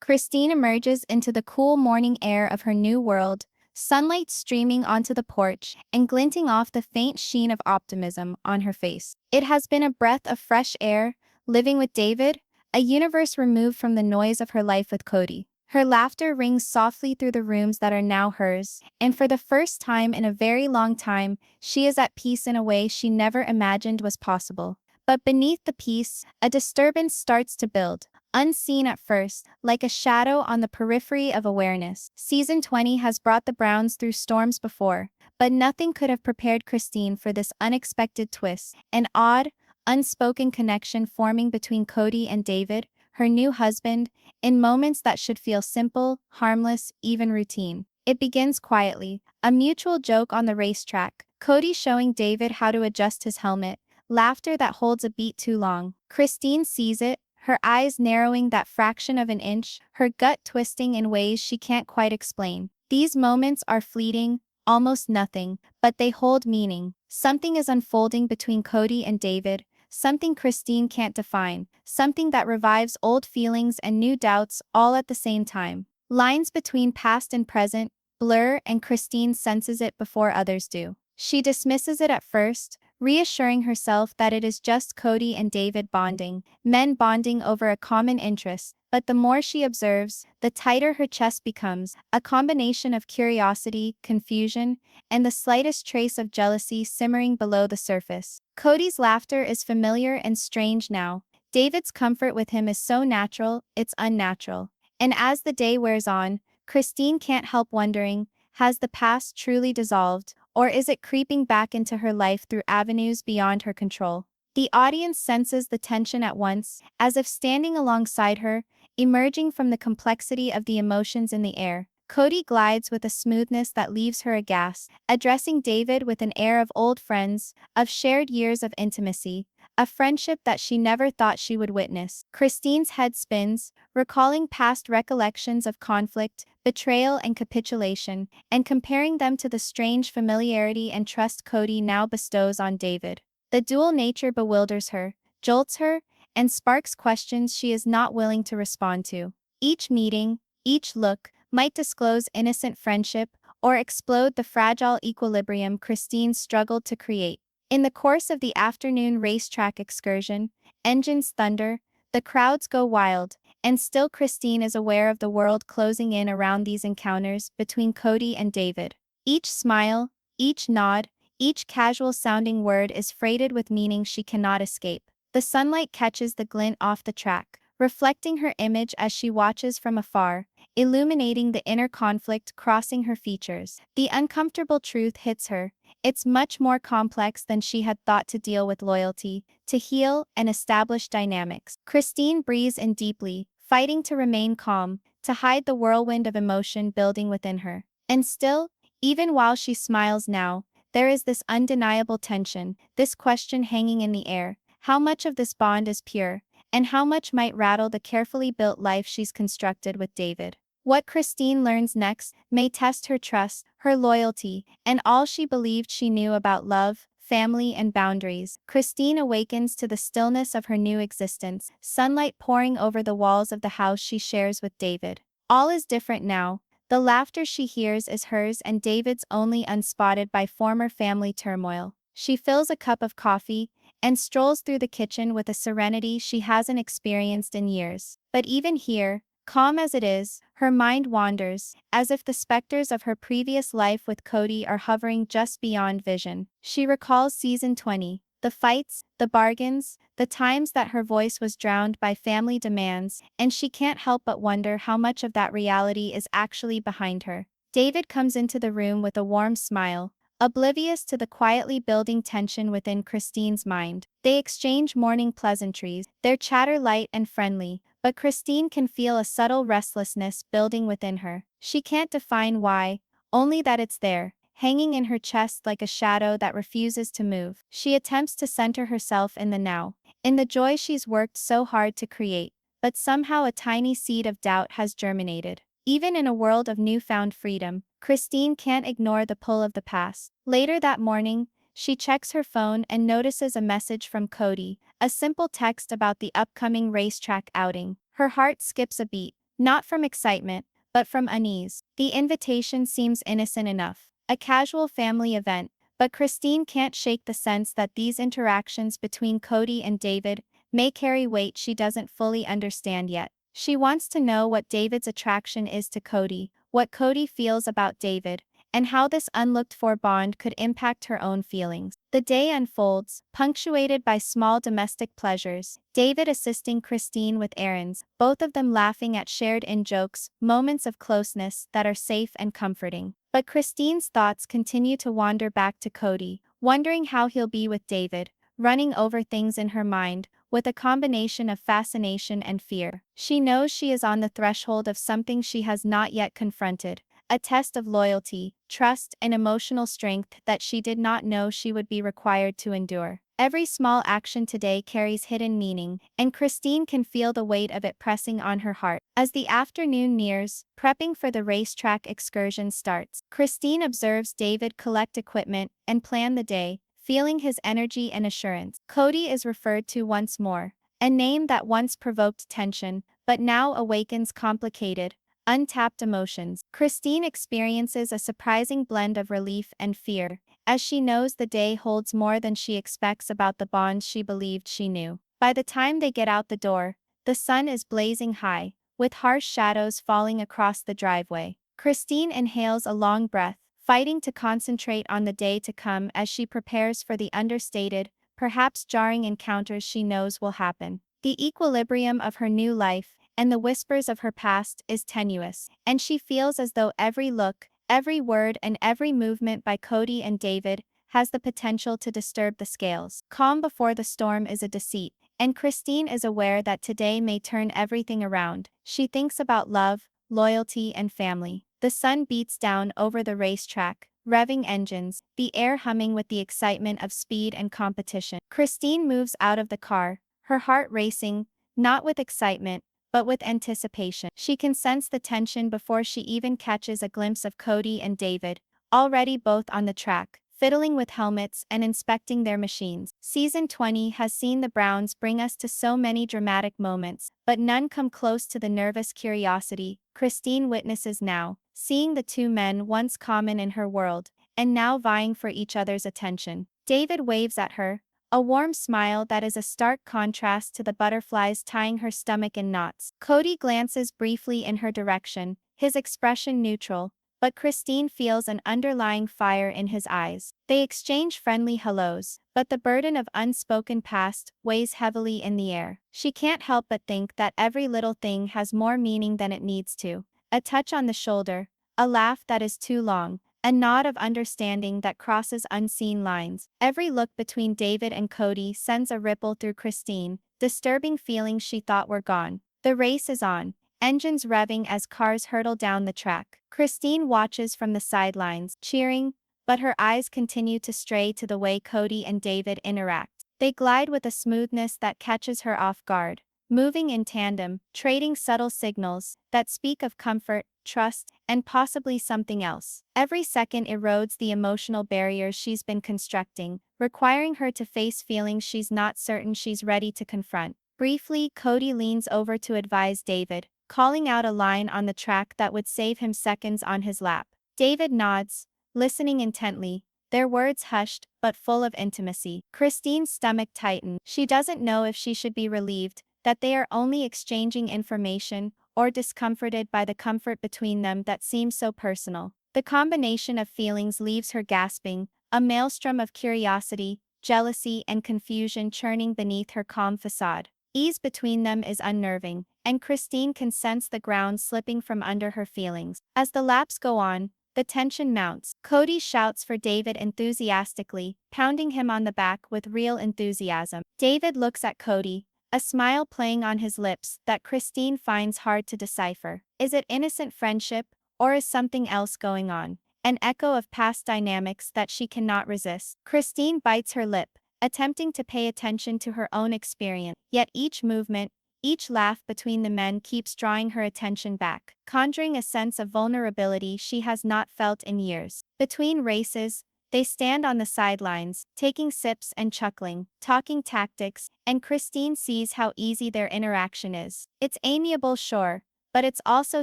Christine emerges into the cool morning air of her new world, sunlight streaming onto the porch and glinting off the faint sheen of optimism on her face. It has been a breath of fresh air, living with David, a universe removed from the noise of her life with Kody. Her laughter rings softly through the rooms that are now hers, and for the first time in a very long time, she is at peace in a way she never imagined was possible. But beneath the peace, a disturbance starts to build, unseen at first, like a shadow on the periphery of awareness. Season 20 has brought the Browns through storms before, but nothing could have prepared Christine for this unexpected twist. An odd, unspoken connection forming between Kody and David, her new husband, in moments that should feel simple, harmless, even routine. It begins quietly, a mutual joke on the racetrack, Kody showing David how to adjust his helmet, laughter that holds a beat too long. Christine sees it, her eyes narrowing that fraction of an inch, her gut twisting in ways she can't quite explain. These moments are fleeting, almost nothing, but they hold meaning. Something is unfolding between Kody and David, something Christine can't define, something that revives old feelings and new doubts all at the same time. Lines between past and present blur, and Christine senses it before others do. She dismisses it at first, reassuring herself that it is just Kody and David bonding, men bonding over a common interest. But the more she observes, the tighter her chest becomes, a combination of curiosity, confusion, and the slightest trace of jealousy simmering below the surface. Kody's laughter is familiar and strange now. David's comfort with him is so natural, it's unnatural. And as the day wears on, Christine can't help wondering, has the past truly dissolved, or is it creeping back into her life through avenues beyond her control? The audience senses the tension at once, as if standing alongside her, emerging from the complexity of the emotions in the air. Kody glides with a smoothness that leaves her aghast, addressing David with an air of old friends, of shared years of intimacy, a friendship that she never thought she would witness. Christine's head spins, recalling past recollections of conflict, betrayal and capitulation, and comparing them to the strange familiarity and trust Kody now bestows on David. The dual nature bewilders her, jolts her, and sparks questions she is not willing to respond to. Each meeting, each look, might disclose innocent friendship or explode the fragile equilibrium Christine struggled to create. In the course of the afternoon racetrack excursion, engines thunder, the crowds go wild, and still Christine is aware of the world closing in around these encounters between Kody and David. Each smile, each nod, each casual-sounding word is freighted with meaning she cannot escape. The sunlight catches the glint off the track, reflecting her image as she watches from afar, illuminating the inner conflict crossing her features. The uncomfortable truth hits her. It's much more complex than she had thought to deal with loyalty, to heal and establish dynamics. Christine breathes in deeply, fighting to remain calm, to hide the whirlwind of emotion building within her. And still, even while she smiles now, there is this undeniable tension, this question hanging in the air. How much of this bond is pure, and how much might rattle the carefully built life she's constructed with David? What Christine learns next may test her trust, her loyalty, and all she believed she knew about love, family, and boundaries. Christine awakens to the stillness of her new existence, sunlight pouring over the walls of the house she shares with David. All is different now. The laughter she hears is hers and David's only, unspotted by former family turmoil. She fills a cup of coffee and strolls through the kitchen with a serenity she hasn't experienced in years. But even here, calm as it is, her mind wanders, as if the specters of her previous life with Kody are hovering just beyond vision. She recalls season 20, the fights, the bargains, the times that her voice was drowned by family demands, and she can't help but wonder how much of that reality is actually behind her. David comes into the room with a warm smile, oblivious to the quietly building tension within Christine's mind. They exchange morning pleasantries, their chatter light and friendly, but Christine can feel a subtle restlessness building within her. She can't define why, only that it's there, hanging in her chest like a shadow that refuses to move. She attempts to center herself in the now, in the joy she's worked so hard to create, but somehow a tiny seed of doubt has germinated. Even in a world of newfound freedom, Christine can't ignore the pull of the past. Later that morning, she checks her phone and notices a message from Kody, a simple text about the upcoming racetrack outing. Her heart skips a beat, not from excitement, but from unease. The invitation seems innocent enough, a casual family event, but Christine can't shake the sense that these interactions between Kody and David may carry weight she doesn't fully understand yet. She wants to know what David's attraction is to Kody, what Kody feels about David, and how this unlooked-for bond could impact her own feelings. The day unfolds, punctuated by small domestic pleasures, David assisting Christine with errands, both of them laughing at shared in-jokes, moments of closeness that are safe and comforting. But Christine's thoughts continue to wander back to Kody, wondering how he'll be with David, running over things in her mind, with a combination of fascination and fear. She knows she is on the threshold of something she has not yet confronted, a test of loyalty, trust, and emotional strength that she did not know she would be required to endure. Every small action today carries hidden meaning, and Christine can feel the weight of it pressing on her heart. As the afternoon nears, prepping for the racetrack excursion starts. Christine observes David collect equipment and plan the day, feeling his energy and assurance. Kody is referred to once more, a name that once provoked tension, but now awakens complicated, untapped emotions. Christine experiences a surprising blend of relief and fear, as she knows the day holds more than she expects about the bond she believed she knew. By the time they get out the door, the sun is blazing high, with harsh shadows falling across the driveway. Christine inhales a long breath, fighting to concentrate on the day to come as she prepares for the understated, perhaps jarring encounters she knows will happen. The equilibrium of her new life, and the whispers of her past, is tenuous, and she feels as though every look, every word, and every movement by Kody and David has the potential to disturb the scales. Calm before the storm is a deceit, and Christine is aware that today may turn everything around. She thinks about love, loyalty, and family. The sun beats down over the racetrack, revving engines, the air humming with the excitement of speed and competition. Christine moves out of the car, her heart racing, not with excitement, but with anticipation. She can sense the tension before she even catches a glimpse of Kody and David, already both on the track, fiddling with helmets and inspecting their machines. Season 20 has seen the Browns bring us to so many dramatic moments, but none come close to the nervous curiosity Christine witnesses now, seeing the two men once common in her world, and now vying for each other's attention. David waves at her, a warm smile that is a stark contrast to the butterflies tying her stomach in knots. Kody glances briefly in her direction, his expression neutral, but Christine feels an underlying fire in his eyes. They exchange friendly hellos, but the burden of unspoken past weighs heavily in the air. She can't help but think that every little thing has more meaning than it needs to. A touch on the shoulder, a laugh that is too long, a nod of understanding that crosses unseen lines. Every look between David and Kody sends a ripple through Christine, disturbing feelings she thought were gone. The race is on, engines revving as cars hurtle down the track. Christine watches from the sidelines, cheering, but her eyes continue to stray to the way Kody and David interact. They glide with a smoothness that catches her off guard, moving in tandem, trading subtle signals that speak of comfort, trust, and possibly something else. Every second erodes the emotional barriers she's been constructing, requiring her to face feelings she's not certain she's ready to confront. Briefly, Kody leans over to advise David, calling out a line on the track that would save him seconds on his lap. David nods, listening intently, their words hushed, but full of intimacy. Christine's stomach tightened. She doesn't know if she should be relieved that they are only exchanging information, or discomforted by the comfort between them that seems so personal. The combination of feelings leaves her gasping, a maelstrom of curiosity, jealousy, and confusion churning beneath her calm facade. Ease between them is unnerving, and Christine can sense the ground slipping from under her feelings. As the laps go on, the tension mounts. Kody shouts for David enthusiastically, pounding him on the back with real enthusiasm. David looks at Kody, a smile playing on his lips that Christine finds hard to decipher. Is it innocent friendship, or is something else going on? An echo of past dynamics that she cannot resist. Christine bites her lip, attempting to pay attention to her own experience. Yet each movement, each laugh between the men keeps drawing her attention back, conjuring a sense of vulnerability she has not felt in years. Between races, they stand on the sidelines, taking sips and chuckling, talking tactics, and Christine sees how easy their interaction is. It's amiable, sure, but it's also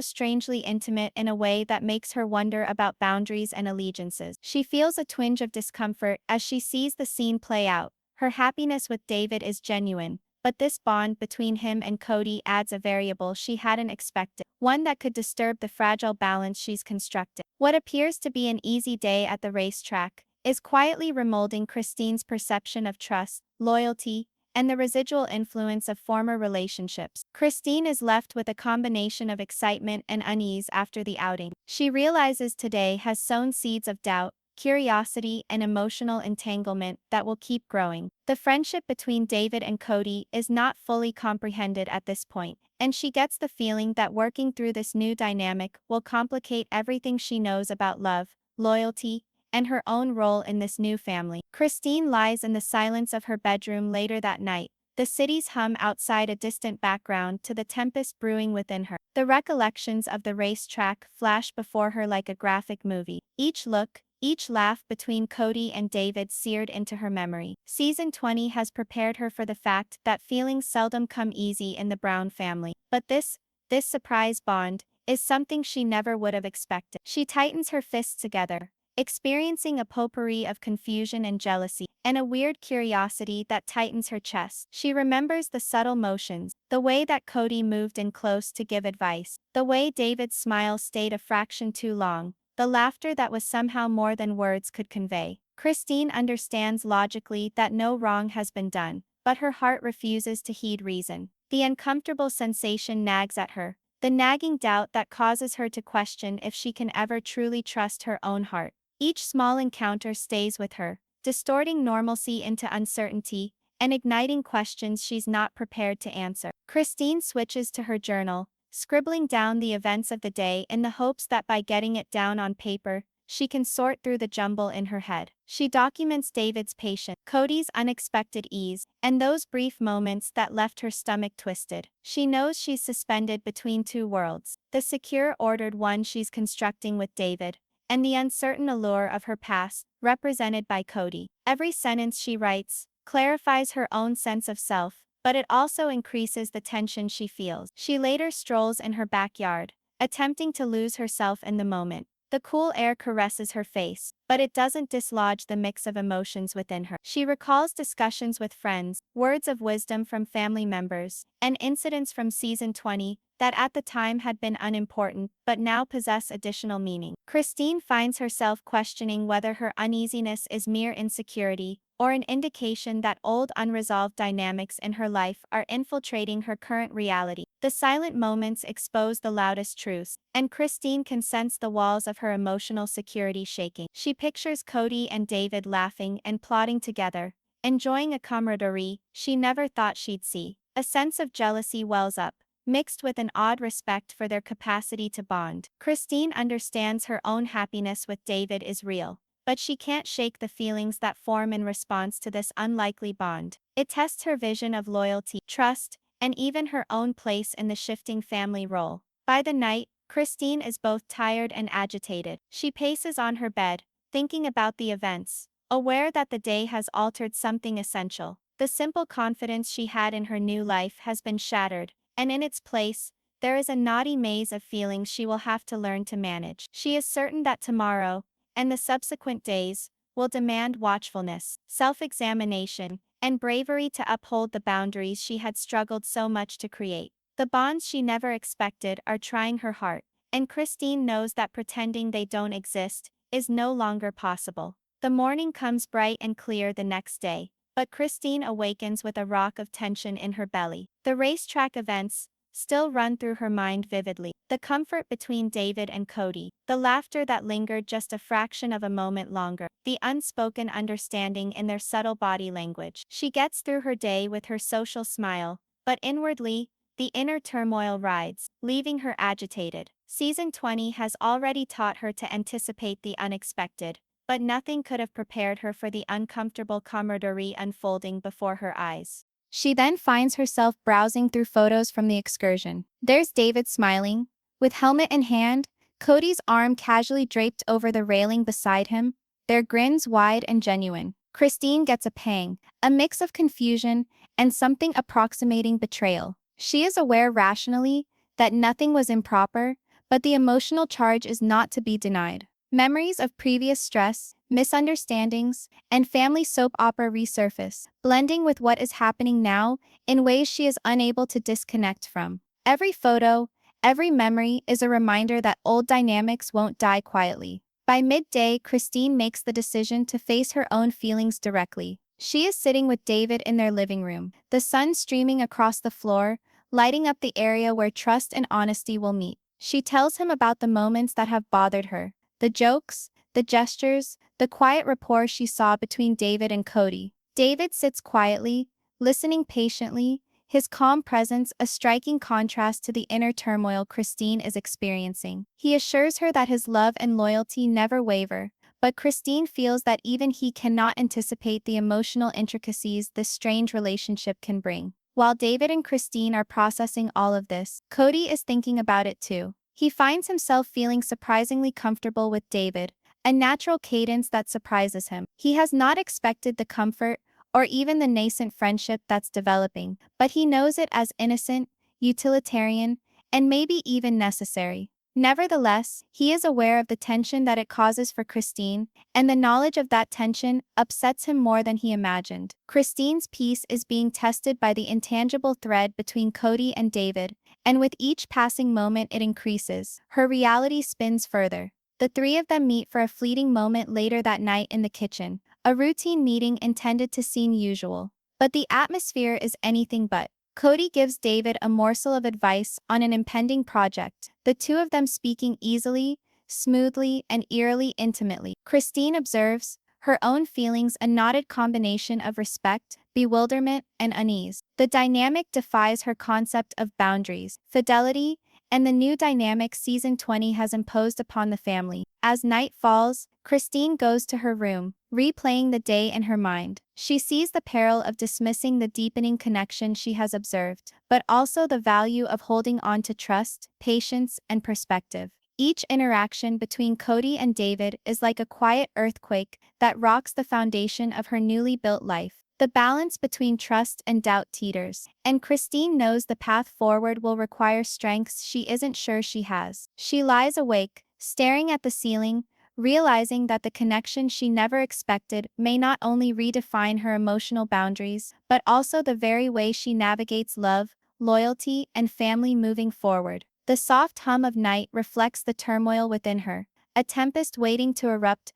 strangely intimate in a way that makes her wonder about boundaries and allegiances. She feels a twinge of discomfort as she sees the scene play out. Her happiness with David is genuine, but this bond between him and Kody adds a variable she hadn't expected, one that could disturb the fragile balance she's constructed. What appears to be an easy day at the racetrack is quietly remolding Christine's perception of trust, loyalty, and the residual influence of former relationships. Christine is left with a combination of excitement and unease after the outing. She realizes today has sown seeds of doubt, curiosity, and emotional entanglement that will keep growing. The friendship between David and Kody is not fully comprehended at this point, and she gets the feeling that working through this new dynamic will complicate everything she knows about love, loyalty, and her own role in this new family. Christine lies in the silence of her bedroom later that night, the city's hum outside a distant background to the tempest brewing within her. The recollections of the racetrack flash before her like a graphic movie. Each look, each laugh between Kody and David seared into her memory. Season 20 has prepared her for the fact that feelings seldom come easy in the Brown family. But this surprise bond is something she never would have expected. She tightens her fists together, experiencing a potpourri of confusion and jealousy, and a weird curiosity that tightens her chest. She remembers the subtle motions, the way that Kody moved in close to give advice, the way David's smile stayed a fraction too long, the laughter that was somehow more than words could convey. Christine understands logically that no wrong has been done, but her heart refuses to heed reason. The uncomfortable sensation nags at her, the nagging doubt that causes her to question if she can ever truly trust her own heart. Each small encounter stays with her, distorting normalcy into uncertainty, and igniting questions she's not prepared to answer. Christine switches to her journal, scribbling down the events of the day in the hopes that by getting it down on paper, she can sort through the jumble in her head. She documents David's patience, Kody's unexpected ease, and those brief moments that left her stomach twisted. She knows she's suspended between two worlds, the secure ordered one she's constructing with David, and the uncertain allure of her past, represented by Kody. Every sentence she writes clarifies her own sense of self, but it also increases the tension she feels. She later strolls in her backyard, attempting to lose herself in the moment. The cool air caresses her face, but it doesn't dislodge the mix of emotions within her. She recalls discussions with friends, words of wisdom from family members, and incidents from season 20 that at the time had been unimportant but now possess additional meaning. Christine finds herself questioning whether her uneasiness is mere insecurity or an indication that old unresolved dynamics in her life are infiltrating her current reality. The silent moments expose the loudest truths, and Christine can sense the walls of her emotional security shaking. She pictures Kody and David laughing and plotting together, enjoying a camaraderie she never thought she'd see. A sense of jealousy wells up, mixed with an odd respect for their capacity to bond. Christine understands her own happiness with David is real, but she can't shake the feelings that form in response to this unlikely bond. It tests her vision of loyalty, trust, and even her own place in the shifting family role. By the night, Christine is both tired and agitated. She paces on her bed, thinking about the events, aware that the day has altered something essential. The simple confidence she had in her new life has been shattered, and in its place, there is a knotty maze of feelings she will have to learn to manage. She is certain that tomorrow, and the subsequent days, will demand watchfulness, self-examination, and bravery to uphold the boundaries she had struggled so much to create. The bonds she never expected are trying her heart, and Christine knows that pretending they don't exist is no longer possible. The morning comes bright and clear the next day, but Christine awakens with a rock of tension in her belly. The racetrack events still run through her mind vividly. The comfort between David and Kody, the laughter that lingered just a fraction of a moment longer, the unspoken understanding in their subtle body language. She gets through her day with her social smile, but inwardly, the inner turmoil rides, leaving her agitated. Season 20 has already taught her to anticipate the unexpected, but nothing could have prepared her for the uncomfortable camaraderie unfolding before her eyes. She then finds herself browsing through photos from the excursion. There's David smiling, with helmet in hand, Kody's arm casually draped over the railing beside him, their grins wide and genuine. Christine gets a pang, a mix of confusion and something approximating betrayal. She is aware rationally that nothing was improper, but the emotional charge is not to be denied. Memories of previous stress, misunderstandings, and family soap opera resurface, blending with what is happening now in ways she is unable to disconnect from. Every photo, every memory is a reminder that old dynamics won't die quietly. By midday, Christine makes the decision to face her own feelings directly. She is sitting with David in their living room, the sun streaming across the floor, lighting up the area where trust and honesty will meet. She tells him about the moments that have bothered her, the jokes, the gestures, the quiet rapport she saw between David and Kody. David sits quietly, listening patiently, his calm presence a striking contrast to the inner turmoil Christine is experiencing. He assures her that his love and loyalty never waver, but Christine feels that even he cannot anticipate the emotional intricacies this strange relationship can bring. While David and Christine are processing all of this, Kody is thinking about it too. He finds himself feeling surprisingly comfortable with David, a natural cadence that surprises him. He has not expected the comfort or even the nascent friendship that's developing, but he knows it as innocent, utilitarian, and maybe even necessary. Nevertheless, he is aware of the tension that it causes for Christine, and the knowledge of that tension upsets him more than he imagined. Christine's peace is being tested by the intangible thread between Kody and David, and with each passing moment it increases. Her reality spins further. The three of them meet for a fleeting moment later that night in the kitchen, a routine meeting intended to seem usual. But the atmosphere is anything but. Kody gives David a morsel of advice on an impending project, the two of them speaking easily, smoothly, and eerily intimately. Christine observes, her own feelings a knotted combination of respect, bewilderment, and unease. The dynamic defies her concept of boundaries, fidelity, and the new dynamic season 20 has imposed upon the family. As night falls, Christine goes to her room, replaying the day in her mind. She sees the peril of dismissing the deepening connection she has observed, but also the value of holding on to trust, patience, and perspective. Each interaction between Kody and David is like a quiet earthquake that rocks the foundation of her newly built life. The balance between trust and doubt teeters, and Christine knows the path forward will require strengths she isn't sure she has. She lies awake, staring at the ceiling, realizing that the connection she never expected may not only redefine her emotional boundaries, but also the very way she navigates love, loyalty, and family moving forward. The soft hum of night reflects the turmoil within her, a tempest waiting to erupt.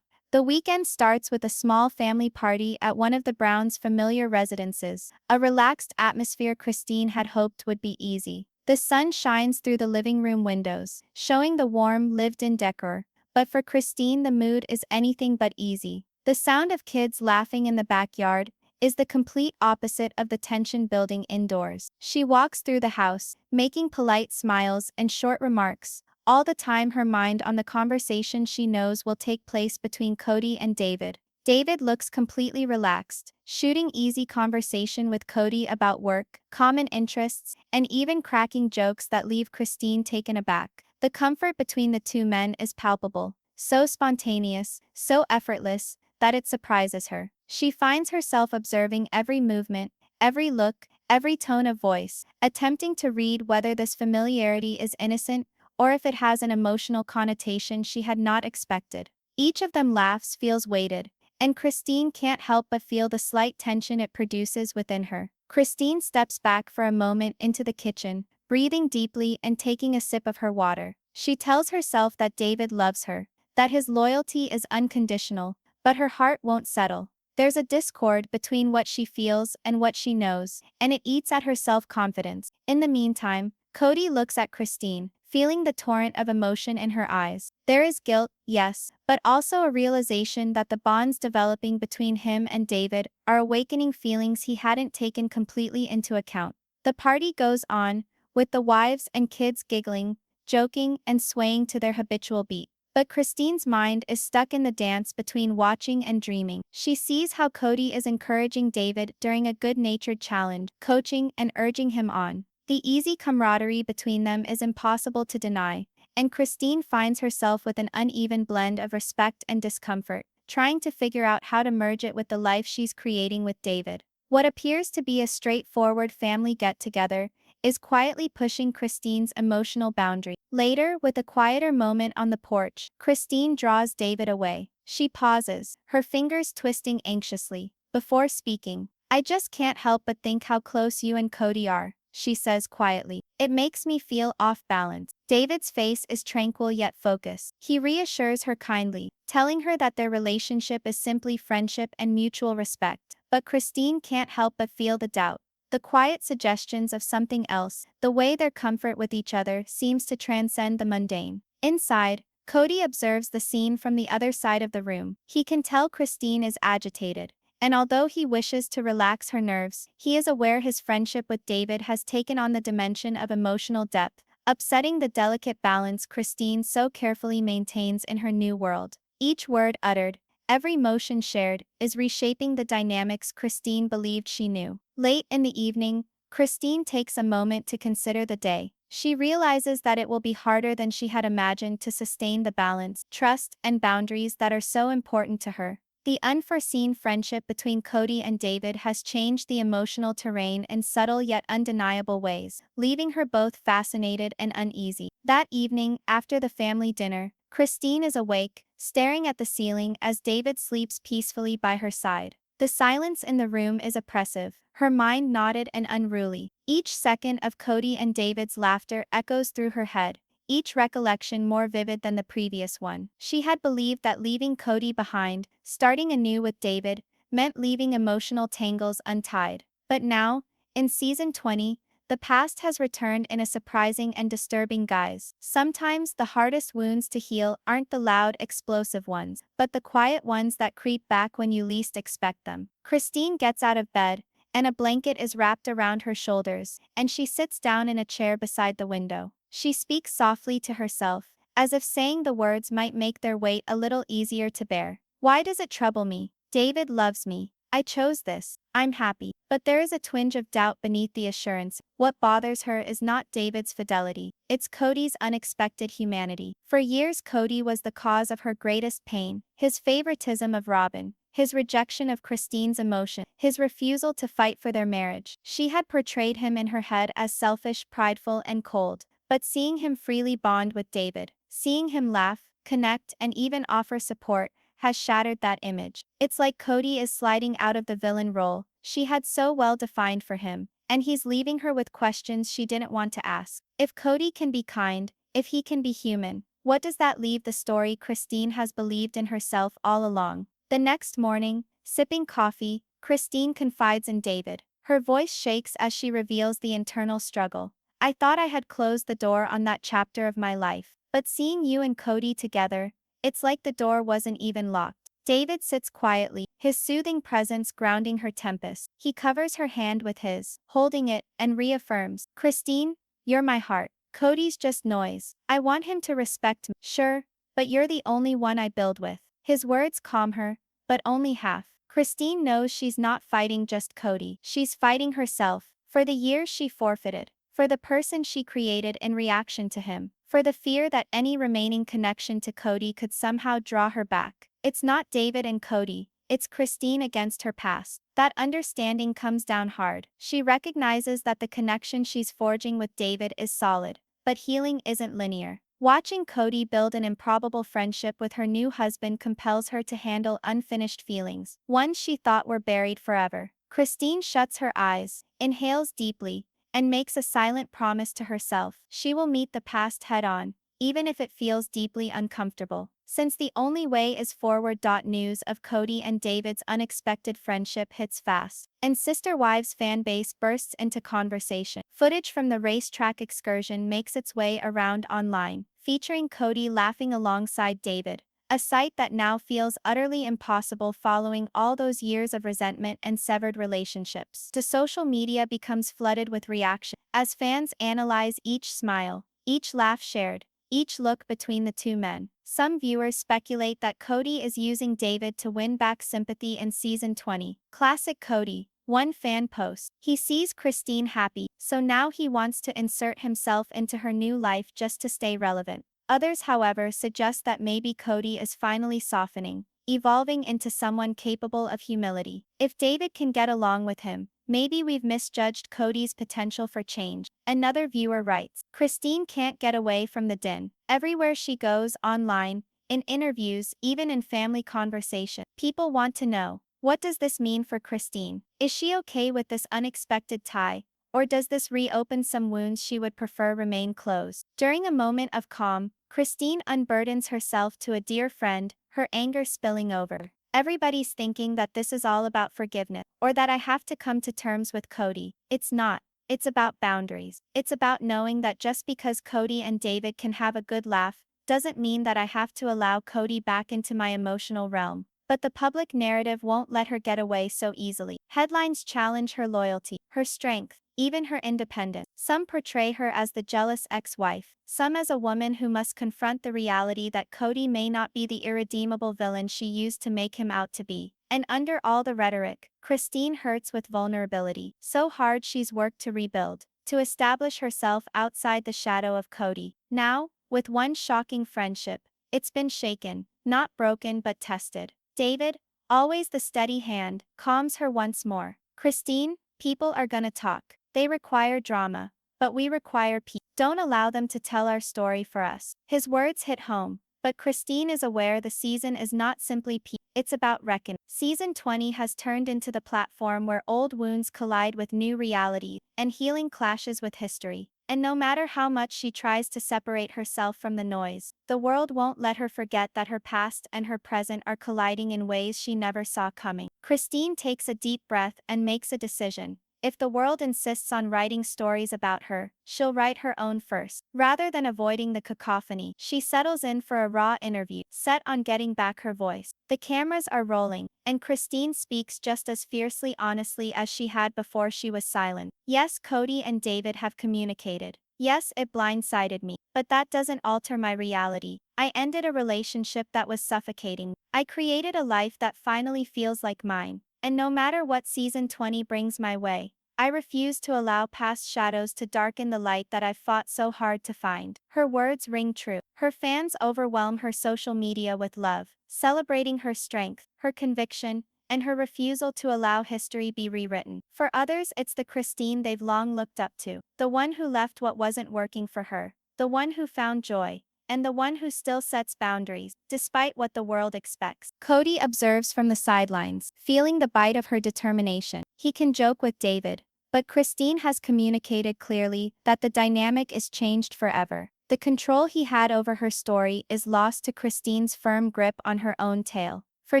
The weekend starts with a small family party at one of the Browns' familiar residences, a relaxed atmosphere Christine had hoped would be easy. The sun shines through the living room windows, showing the warm, lived-in decor, but for Christine the mood is anything but easy. The sound of kids laughing in the backyard is the complete opposite of the tension building indoors. She walks through the house, making polite smiles and short remarks, all the time her mind on the conversation she knows will take place between Kody and David. David looks completely relaxed, shooting easy conversation with Kody about work, common interests, and even cracking jokes that leave Christine taken aback. The comfort between the two men is palpable, so spontaneous, so effortless, that it surprises her. She finds herself observing every movement, every look, every tone of voice, attempting to read whether this familiarity is innocent or if it has an emotional connotation she had not expected. Each of them laughs feels weighted, and Christine can't help but feel the slight tension it produces within her. Christine steps back for a moment into the kitchen, breathing deeply and taking a sip of her water. She tells herself that David loves her, that his loyalty is unconditional, but her heart won't settle. There's a discord between what she feels and what she knows, and it eats at her self-confidence. In the meantime, Kody looks at Christine, feeling the torrent of emotion in her eyes. There is guilt, yes, but also a realization that the bonds developing between him and David are awakening feelings he hadn't taken completely into account. The party goes on, with the wives and kids giggling, joking, and swaying to their habitual beat. But Christine's mind is stuck in the dance between watching and dreaming. She sees how Kody is encouraging David during a good-natured challenge, coaching and urging him on. The easy camaraderie between them is impossible to deny, and Christine finds herself with an uneven blend of respect and discomfort, trying to figure out how to merge it with the life she's creating with David. What appears to be a straightforward family get-together is quietly pushing Christine's emotional boundary. Later, with a quieter moment on the porch, Christine draws David away. She pauses, her fingers twisting anxiously, before speaking. I just can't help but think how close you and Kody are, she says quietly. It makes me feel off balance. David's face is tranquil yet focused. He reassures her kindly, telling her that their relationship is simply friendship and mutual respect. But Christine can't help but feel the doubt. The quiet suggestions of something else, the way their comfort with each other seems to transcend the mundane. Inside, Kody observes the scene from the other side of the room. He can tell Christine is agitated, and although he wishes to relax her nerves, he is aware his friendship with David has taken on the dimension of emotional depth, upsetting the delicate balance Christine so carefully maintains in her new world. Each word uttered, every motion shared, is reshaping the dynamics Christine believed she knew. Late in the evening, Christine takes a moment to consider the day. She realizes that it will be harder than she had imagined to sustain the balance, trust, and boundaries that are so important to her. The unforeseen friendship between Kody and David has changed the emotional terrain in subtle yet undeniable ways, leaving her both fascinated and uneasy. That evening, after the family dinner, Christine is awake, staring at the ceiling as David sleeps peacefully by her side. The silence in the room is oppressive, her mind knotted and unruly. Each second of Kody and David's laughter echoes through her head, each recollection more vivid than the previous one. She had believed that leaving Kody behind, starting anew with David, meant leaving emotional tangles untied. But now, in season 20, the past has returned in a surprising and disturbing guise. Sometimes the hardest wounds to heal aren't the loud, explosive ones, but the quiet ones that creep back when you least expect them. Christine gets out of bed, and a blanket is wrapped around her shoulders, and she sits down in a chair beside the window. She speaks softly to herself, as if saying the words might make their weight a little easier to bear. Why does it trouble me? David loves me. I chose this. I'm happy. But there is a twinge of doubt beneath the assurance. What bothers her is not David's fidelity. It's Kody's unexpected humanity. For years Kody was the cause of her greatest pain. His favoritism of Robin, his rejection of Christine's emotion, his refusal to fight for their marriage. She had portrayed him in her head as selfish, prideful, and cold. But seeing him freely bond with David, seeing him laugh, connect, and even offer support, has shattered that image. It's like Kody is sliding out of the villain role she had so well defined for him, and he's leaving her with questions she didn't want to ask. If Kody can be kind, if he can be human, what does that leave the story Christine has believed in herself all along? The next morning, sipping coffee, Christine confides in David. Her voice shakes as she reveals the internal struggle. I thought I had closed the door on that chapter of my life, but seeing you and Kody together, it's like the door wasn't even locked. David sits quietly, his soothing presence grounding her tempest. He covers her hand with his, holding it, and reaffirms, Christine, you're my heart. Kody's just noise. I want him to respect me. Sure, but you're the only one I build with. His words calm her, but only half. Christine knows she's not fighting just Kody. She's fighting herself, for the years she forfeited, for the person she created in reaction to him, for the fear that any remaining connection to Kody could somehow draw her back. It's not David and Kody, it's Christine against her past. That understanding comes down hard. She recognizes that the connection she's forging with David is solid, but healing isn't linear. Watching Kody build an improbable friendship with her new husband compels her to handle unfinished feelings, ones she thought were buried forever. Christine shuts her eyes, inhales deeply, and makes a silent promise to herself. She will meet the past head-on, even if it feels deeply uncomfortable. Since the only way is forward. News of Kody and David's unexpected friendship hits fast, and Sister Wives fan base bursts into conversation. Footage from the racetrack excursion makes its way around online, featuring Kody laughing alongside David, a sight that now feels utterly impossible following all those years of resentment and severed relationships. The social media becomes flooded with reaction, as fans analyze each smile, each laugh shared, each look between the two men. Some viewers speculate that Kody is using David to win back sympathy in season 20. Classic Kody. One fan post. He sees Christine happy, so now he wants to insert himself into her new life just to stay relevant. Others, however, suggest that maybe Kody is finally softening, evolving into someone capable of humility. If David can get along with him, maybe we've misjudged Kody's potential for change. Another viewer writes, Christine can't get away from the din. Everywhere she goes, online, in interviews, even in family conversation, people want to know, what does this mean for Christine? Is she okay with this unexpected tie? Or does this reopen some wounds she would prefer remain closed? During a moment of calm, Christine unburdens herself to a dear friend, her anger spilling over. Everybody's thinking that this is all about forgiveness, or that I have to come to terms with Kody. It's not. It's about boundaries. It's about knowing that just because Kody and David can have a good laugh, doesn't mean that I have to allow Kody back into my emotional realm. But the public narrative won't let her get away so easily. Headlines challenge her loyalty, her strength, even her independence. Some portray her as the jealous ex-wife, some as a woman who must confront the reality that Kody may not be the irredeemable villain she used to make him out to be. And under all the rhetoric, Christine hurts with vulnerability, so hard she's worked to rebuild, to establish herself outside the shadow of Kody. Now, with one shocking friendship, it's been shaken, not broken but tested. David, always the steady hand, calms her once more. Christine, people are gonna talk. They require drama, but we require peace. Don't allow them to tell our story for us. His words hit home, but Christine is aware the season is not simply peace, it's about reckoning. Season 20 has turned into the platform where old wounds collide with new reality, and healing clashes with history. And no matter how much she tries to separate herself from the noise, the world won't let her forget that her past and her present are colliding in ways she never saw coming. Christine takes a deep breath and makes a decision. If the world insists on writing stories about her, she'll write her own first. Rather than avoiding the cacophony, she settles in for a raw interview, set on getting back her voice. The cameras are rolling, and Christine speaks just as fiercely honestly as she had before she was silent. Yes, Kody and David have communicated. Yes, it blindsided me, but that doesn't alter my reality. I ended a relationship that was suffocating. I created a life that finally feels like mine. And no matter what season 20 brings my way, I refuse to allow past shadows to darken the light that I've fought so hard to find. Her words ring true. Her fans overwhelm her social media with love, celebrating her strength, her conviction, and her refusal to allow history be rewritten. For others, it's the Christine they've long looked up to, the one who left what wasn't working for her, the one who found joy, and the one who still sets boundaries, despite what the world expects. Kody observes from the sidelines, feeling the bite of her determination. He can joke with David, but Christine has communicated clearly that the dynamic is changed forever. The control he had over her story is lost to Christine's firm grip on her own tail. For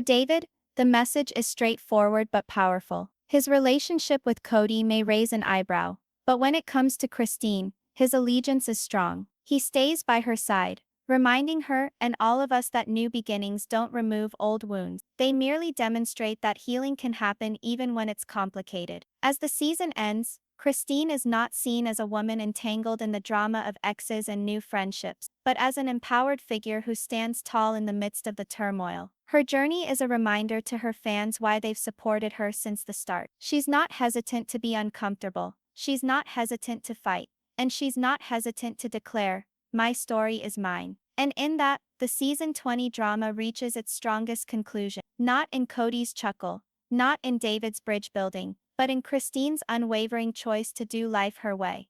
David, the message is straightforward but powerful. His relationship with Kody may raise an eyebrow, but when it comes to Christine, his allegiance is strong. He stays by her side, reminding her and all of us that new beginnings don't remove old wounds. They merely demonstrate that healing can happen even when it's complicated. As the season ends, Christine is not seen as a woman entangled in the drama of exes and new friendships, but as an empowered figure who stands tall in the midst of the turmoil. Her journey is a reminder to her fans why they've supported her since the start. She's not hesitant to be uncomfortable. She's not hesitant to fight. And she's not hesitant to declare, my story is mine. And in that, the season 20 drama reaches its strongest conclusion. Not in Kody's chuckle, not in David's bridge building, but in Christine's unwavering choice to do life her way.